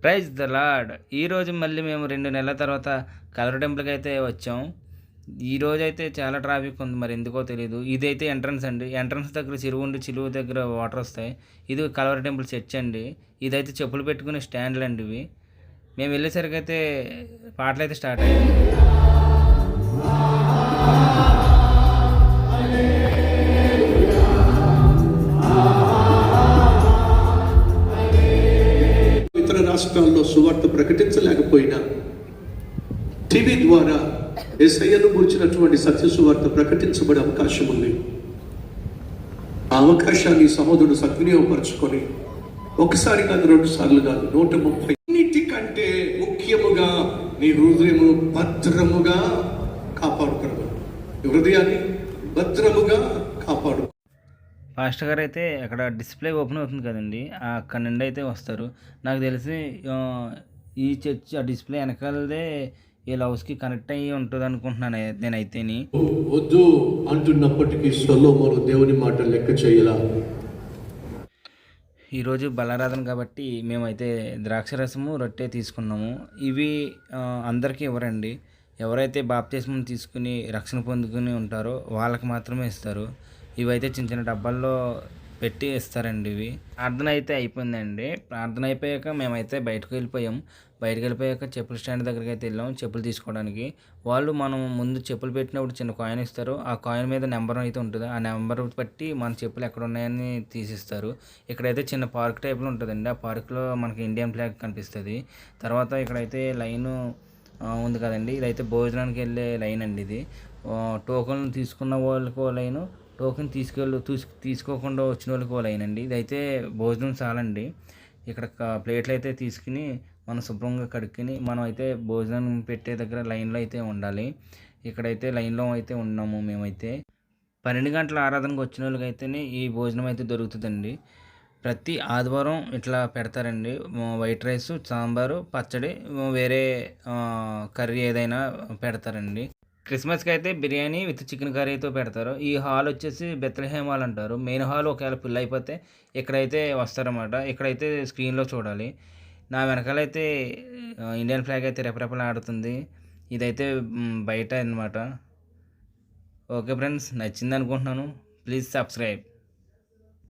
Praise the lord. ఈరోజు మళ్ళీ మేము 2 నెలల తర్వాత కలర్ టెంపుల్‌కి అయితే వచ్చాం. ఈరోజైతే చాలా ట్రాఫిక్ ఉంది. మరి ఎందుకో తెలీదు. ఇదైతే ఎంట్రన్స్ అండి. ఎంట్రన్స్ దగ్గర చెరువు ఉండి, చెరువు దగ్గర వాటర్ వస్తాయి. ఇది కలర్ టెంపుల్ చర్చ్ అండి. ఇదైతే చెప్పులు పెట్టుకునే స్టాండ్‌లు అండి ఇవి. మేము వెళ్ళేసరికైతే పాటలైతే స్టార్ట్ అయ్యాయి. ఇతర రాష్ట్రాల్లో సువార్త ప్రకటించలేకపోయినా టీవీ ద్వారా యేసయ్యను గురించినటువంటి సత్య సువార్త ప్రకటించబడే అవకాశం ఉంది. ఆ అవకాశాన్ని సహోదరుడు సద్వినియోగపరచుకొని ఒకసారి కాదు, 2 సార్లు కాదు, 130 అన్నిటికంటే ముఖ్యముగా నీ హృదయము భద్రముగా కాపాడుకున్నావు. హృదయాన్ని భద్రముగా కాపాడు. పాస్టర్ గారు అయితే అక్కడ డిస్ప్లే ఓపెన్ అవుతుంది కదండి, అక్కడ నుండి అయితే వస్తారు. నాకు తెలిసి ఈ చర్చ్ ఆ డిస్ప్లే వెనకాలదే ఈ హౌస్కి కనెక్ట్ అయ్యి ఉంటుంది అనుకుంటున్నాను నేనైతేని. వద్దు అంటున్నప్పటికీ సొలొమోను దేవుని మాట లెక్క చేయలా. ఈరోజు బలారాధన కాబట్టి మేమైతే ద్రాక్షరసము రొట్టె తీసుకున్నాము. ఇవి అందరికీ ఇవ్వరండి. ఎవరైతే బాప్తిస్మం తీసుకుని రక్షణ పొందుకుని ఉంటారో వాళ్ళకి మాత్రమే ఇస్తారు. ఇవైతే చిన్న చిన్న డబ్బాల్లో పెట్టి ఇస్తారండి ఇవి. ప్రార్థన అయితే అయిపోయిందండి. ప్రార్థన అయిపోయాక మేమైతే బయటకు వెళ్ళిపోయాక చెప్పుల స్టాండ్ దగ్గరికి అయితే వెళ్ళాం చెప్పులు తీసుకోవడానికి. వాళ్ళు మనం ముందు చెప్పులు పెట్టినప్పుడు చిన్న కాయిన్ ఇస్తారు. ఆ కాయిన్ మీద నెంబర్ అయితే ఉంటుంది. ఆ నెంబర్ బట్టి మన చెప్పులు ఎక్కడ ఉన్నాయని తీసిస్తారు. ఇక్కడైతే చిన్న పార్క్ టైప్లో ఉంటుందండి. ఆ పార్క్లో మనకి ఇండియన్ ఫ్లాగ్ కనిపిస్తుంది. తర్వాత ఇక్కడైతే లైను ఉంది కదండి, ఇదైతే భోజనానికి వెళ్ళే లైన్ అండి ఇది. టోకన్ తీసుకున్న వాళ్ళకో లైను, టోకెన్ తీసుకోకుండా వచ్చిన వాళ్ళకి లైన్ అండి. ఇదైతే భోజనం చాలండి. ఇక్కడ ప్లేట్లు అయితే తీసుకుని మనం శుభ్రంగా కడుక్కొని మనం అయితే భోజనం పెట్టే దగ్గర లైన్లో అయితే ఉండాలి. ఇక్కడైతే లైన్లో అయితే ఉన్నాము మేమైతే. 12 గంటల ఆరాధనకు వచ్చిన వాళ్ళకి అయితేనే ఈ భోజనం అయితే దొరుకుతుందండి. ప్రతి ఆదివారం ఇట్లా పెడతారండి. వైట్ రైస్, సాంబారు, పచ్చడి, వేరే కర్రీ ఏదైనా పెడతారండి. క్రిస్మస్కి అయితే బిర్యానీ విత్ చికెన్ కర్రీతో పెడతారు. ఈ హాల్ వచ్చేసి బెత్లెహేమ్ హాల్ అంటారు. మెయిన్ హాల్ ఒకవేళ ఫుల్ అయిపోతే ఇక్కడైతే వస్తారన్నమాట. ఇక్కడైతే స్క్రీన్లో చూడాలి. నా వెనకాలైతే ఇండియన్ ఫ్లాగ్ అయితే రెపరెపలాడుతుంది. ఇదైతే బయట అన్నమాట. ఓకే ఫ్రెండ్స్, నచ్చింది అనుకుంటున్నాను. Please subscribe.